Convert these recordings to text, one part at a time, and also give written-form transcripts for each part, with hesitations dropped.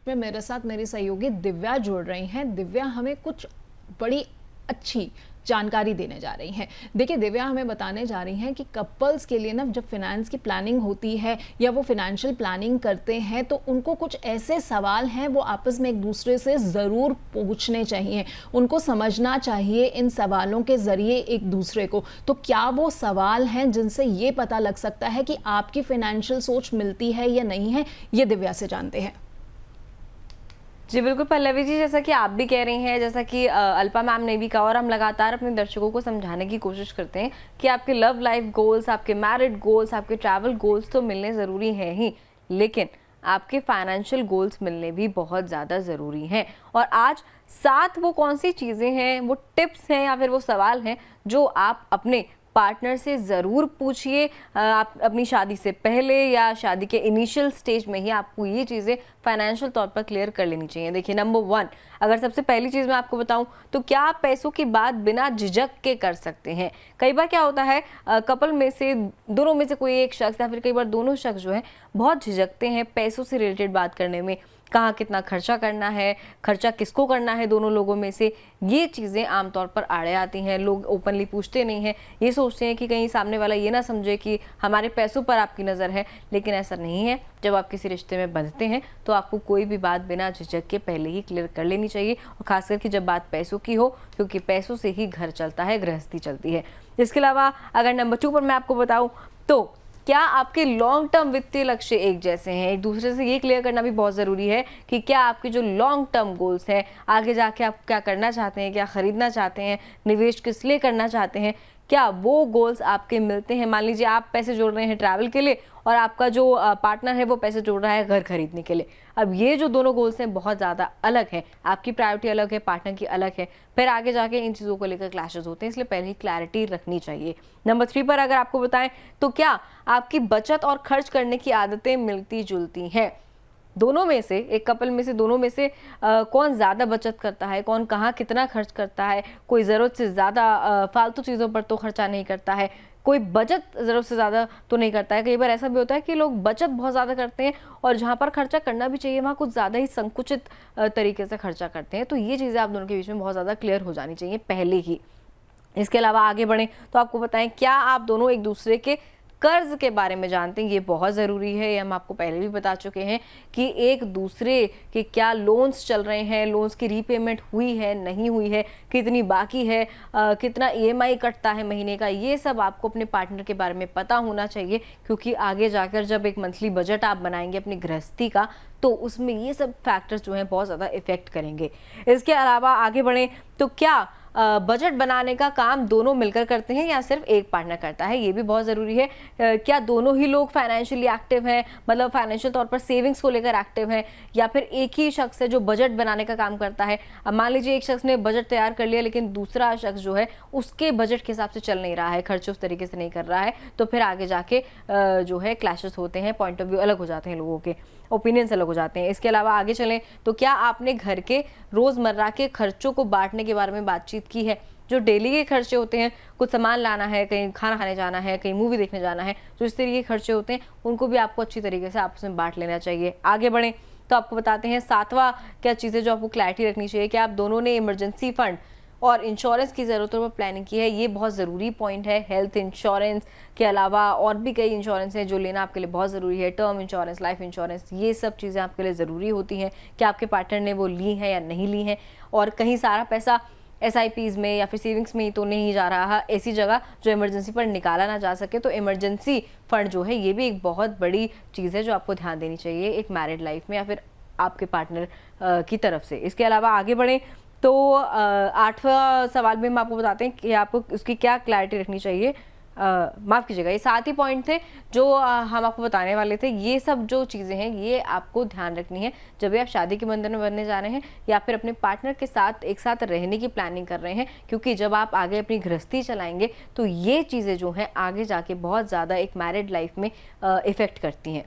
में मेरे साथ मेरी सहयोगी दिव्या जुड़ रही हैं। दिव्या हमें कुछ बड़ी अच्छी जानकारी देने जा रही हैं। देखिए दिव्या हमें बताने जा रही हैं कि कपल्स के लिए ना जब फाइनेंस की प्लानिंग होती है या वो फाइनेंशियल प्लानिंग करते हैं तो उनको कुछ ऐसे सवाल हैं वो आपस में एक दूसरे से ज़रूर पूछने चाहिए, उनको समझना चाहिए इन सवालों के ज़रिए एक दूसरे को। तो क्या वो सवाल हैं जिनसे ये पता लग सकता है कि आपकी फाइनेंशियल सोच मिलती है या नहीं है, ये दिव्या से जानते हैं। जी बिल्कुल पल्लवी जी, जैसा कि आप भी कह रही हैं, जैसा कि अल्पा मैम ने भी कहा और हम लगातार अपने दर्शकों को समझाने की कोशिश करते हैं कि आपके लव लाइफ गोल्स, आपके मैरिड गोल्स, आपके ट्रैवल गोल्स तो मिलने ज़रूरी हैं ही, लेकिन आपके फाइनेंशियल गोल्स मिलने भी बहुत ज़्यादा ज़रूरी हैं। और आज 7 वो कौन सी चीज़ें हैं, वो टिप्स हैं या फिर वो सवाल हैं जो आप अपने पार्टनर से ज़रूर पूछिए। आप अपनी शादी से पहले या शादी के इनिशियल स्टेज में ही आपको ये चीज़ें फाइनेंशियल तौर पर क्लियर कर लेनी चाहिए। देखिए नंबर 1, अगर सबसे पहली चीज़ मैं आपको बताऊं तो क्या आप पैसों की बात बिना झिझक के कर सकते हैं। कई बार क्या होता है, कपल में से दोनों में से कोई एक शख्स या फिर कई बार दोनों शख्स जो है बहुत झिझकते हैं पैसों से रिलेटेड बात करने में। कहाँ कितना खर्चा करना है, खर्चा किसको करना है, दोनों लोगों में से ये चीज़ें आमतौर पर आड़े आती हैं। लोग ओपनली पूछते नहीं हैं, ये सोचते हैं कि कहीं सामने वाला ये ना समझे कि हमारे पैसों पर आपकी नज़र है, लेकिन ऐसा नहीं है। जब आप किसी रिश्ते में बंधते हैं तो आपको कोई भी बात बिना झिझक के पहले ही क्लियर कर लेनी चाहिए, और खासकर कि जब बात पैसों की हो, क्योंकि पैसों से ही घर चलता है, गृहस्थी चलती है। इसके अलावा अगर नंबर 2 पर मैं आपको बताऊँ तो क्या आपके लॉन्ग टर्म वित्तीय लक्ष्य एक जैसे हैं। एक दूसरे से ये क्लियर करना भी बहुत ज़रूरी है कि क्या आपके जो लॉन्ग टर्म गोल्स हैं, आगे जाके आप क्या करना चाहते हैं, क्या खरीदना चाहते हैं, निवेश किस लिए करना चाहते हैं, क्या वो गोल्स आपके मिलते हैं। मान लीजिए आप पैसे जोड़ रहे हैं ट्रैवल के लिए और आपका जो पार्टनर है वो पैसे जोड़ रहा है घर खरीदने के लिए। अब ये जो दोनों गोल्स हैं बहुत ज़्यादा अलग हैं, आपकी प्रायोरिटी अलग है, पार्टनर की अलग है, फिर आगे जाके इन चीज़ों को लेकर क्लैशेस होते हैं, इसलिए पहले ही क्लैरिटी रखनी चाहिए। नंबर 3 पर अगर आपको बताएं तो क्या आपकी बचत और खर्च करने की आदतें मिलती जुलती हैं। दोनों में से, एक कपल में से दोनों में से कौन ज़्यादा बचत करता है, कौन कहाँ कितना खर्च करता है, कोई ज़रूरत से ज़्यादा फालतू चीज़ों पर तो खर्चा नहीं करता है, कोई बचत ज़रूरत से ज़्यादा तो नहीं करता है। कई बार ऐसा भी होता है कि लोग बचत बहुत ज़्यादा करते हैं और जहाँ पर खर्चा करना भी चाहिए वहाँ कुछ ज़्यादा ही संकुचित तरीके से खर्चा करते हैं। तो ये चीज़ें आप दोनों के बीच में बहुत ज़्यादा क्लियर हो जानी चाहिए पहले ही। इसके अलावा आगे बढ़ें तो आपको बताएं, क्या आप दोनों एक दूसरे के कर्ज के बारे में जानते हैं। ये बहुत ज़रूरी है, ये हम आपको पहले भी बता चुके हैं कि एक दूसरे के क्या लोन्स चल रहे हैं, लोन्स की रीपेमेंट हुई है नहीं हुई है, कितनी बाकी है, कितना ईएमआई कटता है महीने का, ये सब आपको अपने पार्टनर के बारे में पता होना चाहिए, क्योंकि आगे जाकर जब एक मंथली बजट आप बनाएंगे अपनी गृहस्थी का तो उसमें ये सब फैक्टर्स जो हैं बहुत ज़्यादा इफेक्ट करेंगे। इसके अलावा आगे बढ़ें तो क्या बजट बनाने का काम दोनों मिलकर करते हैं या सिर्फ एक पार्टनर करता है, ये भी बहुत ज़रूरी है। क्या दोनों ही लोग फाइनेंशियली एक्टिव हैं, मतलब फाइनेंशियल तौर पर सेविंग्स को लेकर एक्टिव हैं, या फिर एक ही शख्स है जो बजट बनाने का काम करता है। अब मान लीजिए एक शख्स ने बजट तैयार कर लिया लेकिन दूसरा शख्स जो है उसके बजट के हिसाब से चल नहीं रहा है, खर्चे उस तरीके से नहीं कर रहा है, तो फिर आगे जाके जो है क्लैशेस होते हैं, पॉइंट ऑफ व्यू अलग हो जाते हैं, लोगों के ओपिनियंस अलग हो जाते हैं। इसके अलावा आगे चलें तो क्या आपने घर के रोज़मर्रा के खर्चों को बांटने के बारे में बातचीत की है। जो डेली के खर्चे होते हैं, कुछ सामान लाना है, कहीं खाना खाने जाना है, कहीं मूवी देखने जाना है, जो इस तरीके के खर्चे होते हैं उनको भी आपको अच्छी तरीके से आपस में बांट लेना चाहिए। आगे बढ़ें तो आपको बताते हैं 7वां क्या चीज़ें जो आपको क्लैरिटी रखनी चाहिए कि आप दोनों ने इमरजेंसी फंड और इंश्योरेंस की ज़रूरतों पर प्लानिंग की है। ये बहुत ज़रूरी पॉइंट है। हेल्थ इंश्योरेंस के अलावा और भी कई इंश्योरेंस हैं जो लेना आपके लिए बहुत ज़रूरी है। टर्म इंश्योरेंस, लाइफ इंश्योरेंस, ये सब चीज़ें आपके लिए ज़रूरी होती हैं कि आपके पार्टनर ने वो ली हैं या नहीं ली हैं। और कहीं सारा पैसा SIPs में या फिर सेविंग्स में ही तो नहीं जा रहा है, ऐसी जगह जो इमरजेंसी पर निकाला ना जा सके। तो इमरजेंसी फंड जो है ये भी एक बहुत बड़ी चीज़ है जो आपको ध्यान देनी चाहिए एक मैरिड लाइफ में या फिर आपके पार्टनर की तरफ से। इसके अलावा आगे बढ़ें तो 8वां सवाल में हम आपको बताते हैं कि आपको उसकी क्या क्लैरिटी रखनी चाहिए। माफ़ कीजिएगा, ये 7 ही पॉइंट थे जो हम आपको बताने वाले थे। ये सब जो चीज़ें हैं ये आपको ध्यान रखनी है जब भी आप शादी के बंधन में बनने जा रहे हैं या फिर अपने पार्टनर के साथ एक साथ रहने की प्लानिंग कर रहे हैं, क्योंकि जब आप आगे अपनी गृहस्थी चलाएंगे तो ये चीज़ें जो हैं आगे जाके बहुत ज़्यादा एक मैरिड लाइफ में इफ़ेक्ट करती हैं।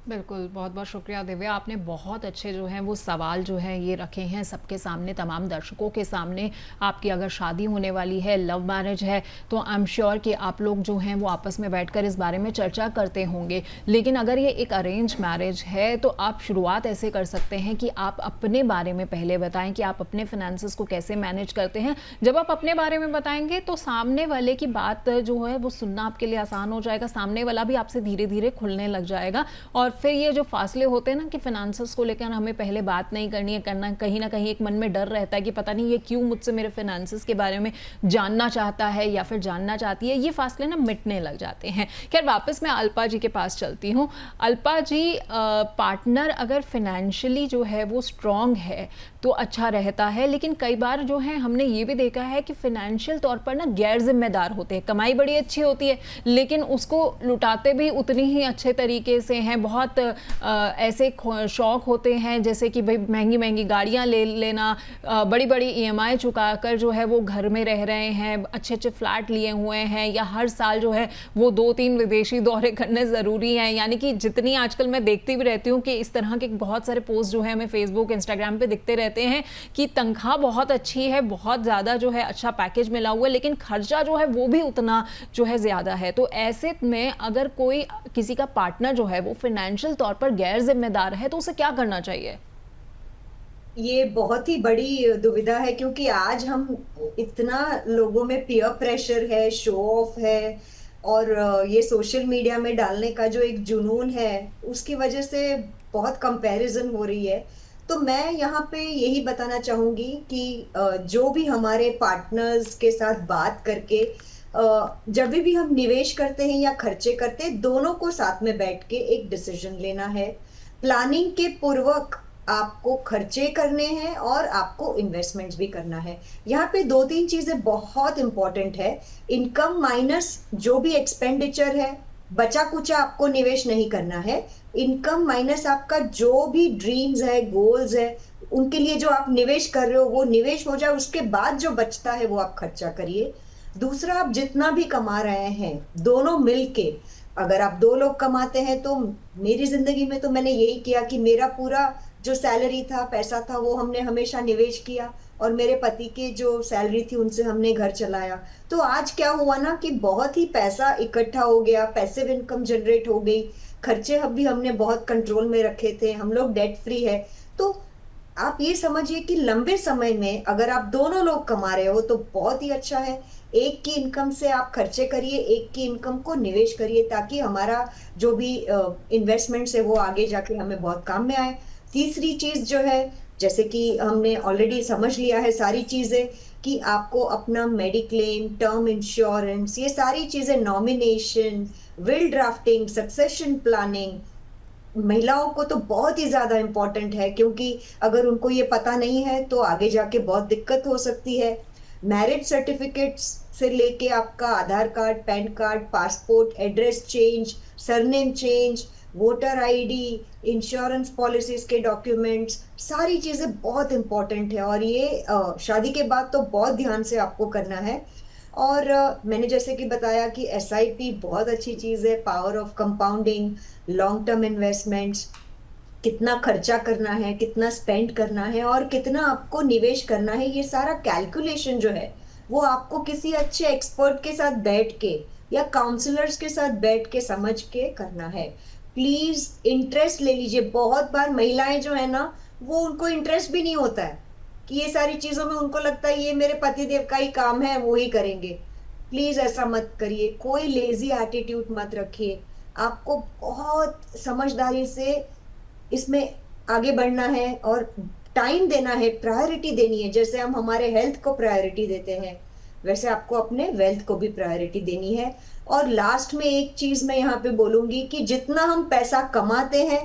बिल्कुल, बहुत-बहुत शुक्रिया दिव्या। आपने बहुत अच्छे जो हैं वो सवाल जो हैं ये रखे हैं सबके सामने, तमाम दर्शकों के सामने। आपकी अगर शादी होने वाली है, लव मैरिज है, तो आई एम श्योर कि आप लोग जो हैं वो आपस में बैठकर इस बारे में चर्चा करते होंगे। लेकिन अगर ये एक अरेंज मैरिज है तो आप शुरुआत ऐसे कर सकते हैं कि आप अपने बारे में पहले बताएँ कि आप अपने फिनेंसेस को कैसे मैनेज करते हैं। जब आप अपने बारे में बताएँगे तो सामने वाले की बात जो है वो सुनना आपके लिए आसान हो जाएगा, सामने वाला भी आपसे धीरे-धीरे खुलने लग जाएगा। और फिर ये जो फासले होते हैं ना कि फिनेंसेस को लेकर हमें पहले बात नहीं करनी है, करना कहीं ना कहीं एक मन में डर रहता है कि पता नहीं ये क्यों मुझसे मेरे फिनेंसेस के बारे में जानना चाहता है या फिर जानना चाहती है, ये फासले ना मिटने लग जाते हैं। खैर वापस मैं अल्पा जी के पास चलती हूँ। अल्पा जी, पार्टनर अगर फिनेंशियली जो है वो स्ट्रॉन्ग है तो अच्छा रहता है, लेकिन कई बार जो है हमने ये भी देखा है कि फिनेंशियल तौर पर ना गैर जिम्मेदार होते हैं। कमाई बड़ी अच्छी होती है लेकिन उसको लुटाते भी उतनी ही अच्छे तरीके से हैं। बहुत ऐसे शौक होते हैं जैसे कि भाई महंगी महंगी गाड़ियां ले लेना, बड़ी बड़ी ईएमआई चुका कर जो है वो घर में रह रहे हैं, अच्छे अच्छे फ्लैट लिए हुए हैं, या हर साल जो है वो 2-3 विदेशी दौरे करने ज़रूरी हैं। यानी कि जितनी आजकल मैं देखती भी रहती हूँ कि इस तरह के बहुत सारे पोस्ट जो है हमें फेसबुक इंस्टाग्राम पे दिखते रहते हैं कि तनख्वाह बहुत अच्छी है, बहुत ज़्यादा जो है अच्छा पैकेज मिला हुआ है, लेकिन खर्चा जो है वो भी उतना जो है ज़्यादा है। तो ऐसे में अगर कोई किसी का पार्टनर जो है वो फाइनेंशियल तौर पर गैर जिम्मेदार है तो उसे क्या करना चाहिए? ये बहुत ही बड़ी दुविधा है, क्योंकि आज हम इतना लोगों में पीयर प्रेशर है, शो ऑफ है, और ये सोशल मीडिया में डालने का जो एक जुनून है, उसकी वजह से बहुत कंपैरिजन हो रही है। तो मैं यहाँ पे यही बताना चाहूंगी कि जो भी हमारे पार्टनर्स के साथ बात करके जब भी हम निवेश करते हैं या खर्चे करते हैं, दोनों को साथ में बैठ के एक डिसीजन लेना है। प्लानिंग के पूर्वक आपको खर्चे करने हैं और आपको इन्वेस्टमेंट्स भी करना है। यहाँ पे 2-3 चीजें बहुत इंपॉर्टेंट है। इनकम माइनस जो भी एक्सपेंडिचर है, बचा कुचा आपको निवेश नहीं करना है। इनकम माइनस आपका जो भी ड्रीम्स है, गोल्स है, उनके लिए जो आप निवेश कर रहे हो वो निवेश हो जाए, उसके बाद जो बचता है वो आप खर्चा करिए। दूसरा, आप जितना भी कमा रहे हैं दोनों मिलके, अगर आप 2 लोग कमाते हैं तो मेरी जिंदगी में तो मैंने यही किया कि मेरा पूरा जो सैलरी था, पैसा था, वो हमने हमेशा निवेश किया, और मेरे पति के जो सैलरी थी उनसे हमने घर चलाया। तो आज क्या हुआ ना कि बहुत ही पैसा इकट्ठा हो गया, पैसिव इनकम जनरेट हो गई, खर्चे भी हमने बहुत कंट्रोल में रखे थे, हम लोग डेट फ्री है। तो आप ये समझिए कि लंबे समय में अगर आप दोनों लोग कमा रहे हो तो बहुत ही अच्छा है। एक की इनकम से आप खर्चे करिए, एक की इनकम को निवेश करिए, ताकि हमारा जो भी इन्वेस्टमेंट्स है वो आगे जाके हमें बहुत काम में आए। तीसरी चीज जो है, जैसे कि हमने ऑलरेडी समझ लिया है सारी चीजें, कि आपको अपना मेडिक्लेम, टर्म इंश्योरेंस, ये सारी चीजें, nomination, will drafting, succession planning, महिलाओं को तो बहुत ही ज्यादा इंपॉर्टेंट है, क्योंकि अगर उनको ये पता नहीं है तो आगे जाके बहुत दिक्कत हो सकती है। मैरिज सर्टिफिकेट्स से लेके आपका Aadhaar card, PAN card, passport, address change, surname change, voter ID, insurance policies के डॉक्यूमेंट्स, सारी चीजें बहुत इंपॉर्टेंट है, और ये शादी के बाद तो बहुत ध्यान से आपको करना है। और मैंने जैसे कि बताया कि एसआईपी बहुत अच्छी चीज है, power of compounding, long term investments, कितना खर्चा करना है, कितना स्पेंड करना है और कितना आपको निवेश करना है, ये सारा कैलकुलेशन जो है वो आपको किसी अच्छे एक्सपर्ट के साथ बैठ के या काउंसलर्स के साथ बैठ के समझ के करना है। प्लीज इंटरेस्ट ले लीजिए। बहुत बार महिलाएं जो है ना, वो उनको इंटरेस्ट भी नहीं होता है कि ये सारी चीजों में, उनको लगता है ये मेरे पति देव का ही काम है, वो ही करेंगे। प्लीज ऐसा मत करिए, कोई लेजी एटीट्यूड मत रखिए। आपको बहुत समझदारी से इसमें आगे बढ़ना है और टाइम देना है, प्रायोरिटी देनी है। जैसे हम हमारे हेल्थ को प्रायोरिटी देते हैं, वैसे आपको अपने वेल्थ को भी प्रायोरिटी देनी है। और लास्ट में एक चीज मैं यहाँ पे बोलूंगी कि जितना हम पैसा कमाते हैं,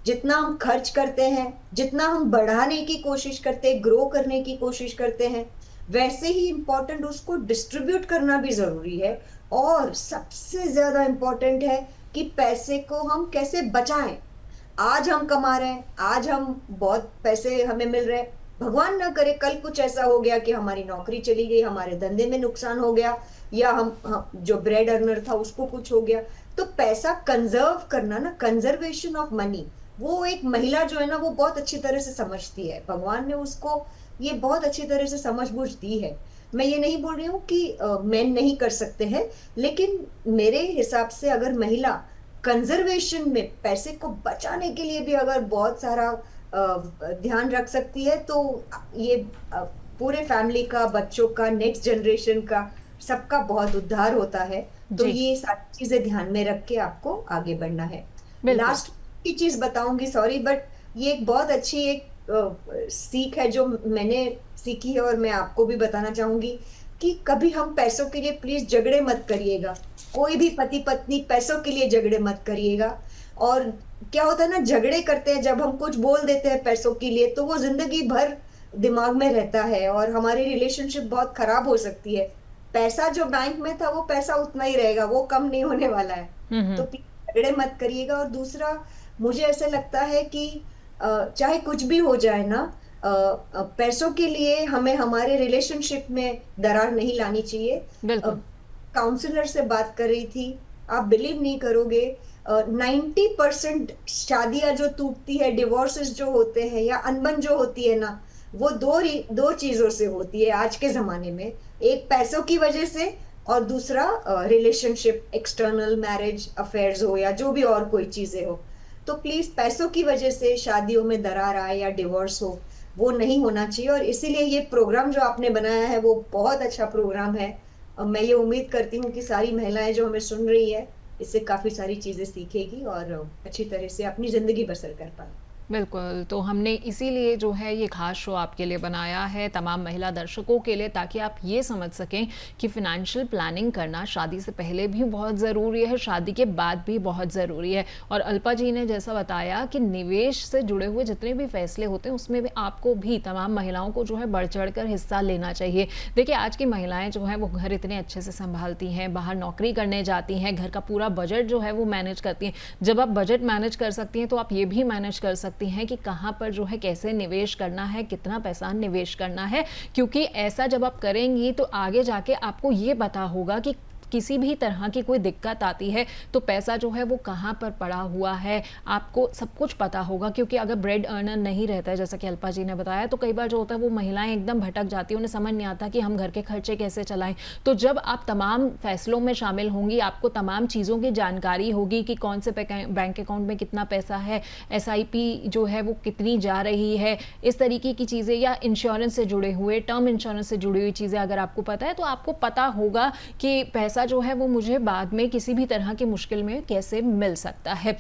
जितना हम खर्च करते हैं, जितना हम बढ़ाने की कोशिश करते हैं, ग्रो करने की कोशिश करते हैं, वैसे ही इंपॉर्टेंट उसको डिस्ट्रीब्यूट करना भी जरूरी है। और सबसे ज्यादा इंपॉर्टेंट है कि पैसे को हम कैसे बचाएं। आज हम कमा रहे हैं, आज हम बहुत पैसे हमें मिल रहे हैं, भगवान ना करे कल कुछ ऐसा हो गया कि हमारी नौकरी चली गई, हमारे धंधे में नुकसान हो गया, या हम जो ब्रेड अर्नर था उसको कुछ हो गया। तो पैसा कंजर्व करना ना, कंजर्वेशन ऑफ मनी, वो एक महिला जो है ना वो बहुत अच्छी तरह से समझती है। भगवान ने उसको ये बहुत अच्छी तरह से समझ बूझ दी है। मैं ये नहीं बोल रही हूँ कि मेन नहीं कर सकते हैं, लेकिन मेरे हिसाब से अगर महिला कंजर्वेशन में पैसे को बचाने के लिए भी अगर बहुत सारा ध्यान रख सकती है, तो ये पूरे फैमिली का, बच्चों का, नेक्स्ट जनरेशन का, सबका बहुत उद्धार होता है। तो जी। ये सारी चीजें ध्यान में रख के आपको आगे बढ़ना है। बिल्कुल। लास्ट की चीज बताऊंगी, सॉरी, बट ये एक बहुत अच्छी एक सीख है जो मैंने सीखी है और मैं आपको भी बताना चाहूंगी कि कभी हम पैसों के लिए प्लीज झगड़े मत करिएगा। कोई भी पति पत्नी पैसों के लिए झगड़े मत करिएगा। और क्या होता है ना, झगड़े करते हैं जब हम कुछ बोल देते हैं पैसों के लिए, तो वो जिंदगी भर दिमाग में रहता है और हमारी रिलेशनशिप बहुत खराब हो सकती है। पैसा जो बैंक में था वो पैसा उतना ही रहेगा, वो कम नहीं होने वाला है। तो हम्म। प्लीज झगड़े मत करिएगा। और दूसरा, मुझे ऐसा लगता है कि चाहे कुछ भी हो जाए ना, पैसों के लिए हमें हमारे रिलेशनशिप में दरार नहीं लानी चाहिए। बिल्कुल। काउंसलर से बात कर रही थी, आप बिलीव नहीं करोगे, 90% शादियां जो टूटती है, डिवोर्सेस जो होते हैं या अनबन जो होती है ना, वो दो चीजों से होती है आज के जमाने में। एक पैसों की वजह से, और दूसरा रिलेशनशिप, एक्सटर्नल मैरिज अफेयर्स हो या जो भी और कोई चीजें हो। तो प्लीज पैसों की वजह से शादियों में दरार आए या डिवोर्स हो, वो नहीं होना चाहिए। और इसीलिए ये प्रोग्राम जो आपने बनाया है वो बहुत अच्छा प्रोग्राम है। मैं ये उम्मीद करती हूँ कि सारी महिलाएं जो हमें सुन रही है इससे काफी सारी चीजें सीखेगी और अच्छी तरह से अपनी जिंदगी बसर कर पाए। बिल्कुल, तो हमने इसीलिए जो है ये ख़ास शो आपके लिए बनाया है, तमाम महिला दर्शकों के लिए, ताकि आप ये समझ सकें कि फ़िनैंशियल प्लानिंग करना शादी से पहले भी बहुत ज़रूरी है, शादी के बाद भी बहुत ज़रूरी है। और अल्पा जी ने जैसा बताया कि निवेश से जुड़े हुए जितने भी फैसले होते हैं उसमें भी आपको भी, तमाम महिलाओं को जो है बढ़ चढ़ कर हिस्सा लेना चाहिए। देखिए, आज की महिलाएँ जो हैं वो घर इतने अच्छे से संभालती हैं, बाहर नौकरी करने जाती हैं, घर का पूरा बजट जो है वो मैनेज करती हैं। जब आप बजट मैनेज कर सकती हैं तो आप ये भी मैनेज कर सकती हैं कि कहां पर जो है कैसे निवेश करना है, कितना पैसा निवेश करना है, क्योंकि ऐसा जब आप करेंगी तो आगे जाके आपको ये पता होगा कि किसी भी तरह की कोई दिक्कत आती है तो पैसा जो है वो कहाँ पर पड़ा हुआ है, आपको सब कुछ पता होगा। क्योंकि अगर ब्रेड अर्नर नहीं रहता है, जैसा कि अल्पा जी ने बताया, तो कई बार जो होता है वो महिलाएं एकदम भटक जाती हैं, उन्हें समझ नहीं आता कि हम घर के खर्चे कैसे चलाएं। तो जब आप तमाम फैसलों में शामिल होंगी, आपको तमाम चीज़ों की जानकारी होगी कि कौन से बैंक अकाउंट में कितना पैसा है, SIP जो है वो कितनी जा रही है, इस तरीके की चीज़ें, या इंश्योरेंस से जुड़े हुए, टर्म इंश्योरेंस से जुड़ी हुई चीज़ें अगर आपको पता है, तो आपको पता होगा कि पैसा जो है वो मुझे बाद में किसी भी तरह की मुश्किल में कैसे मिल सकता है।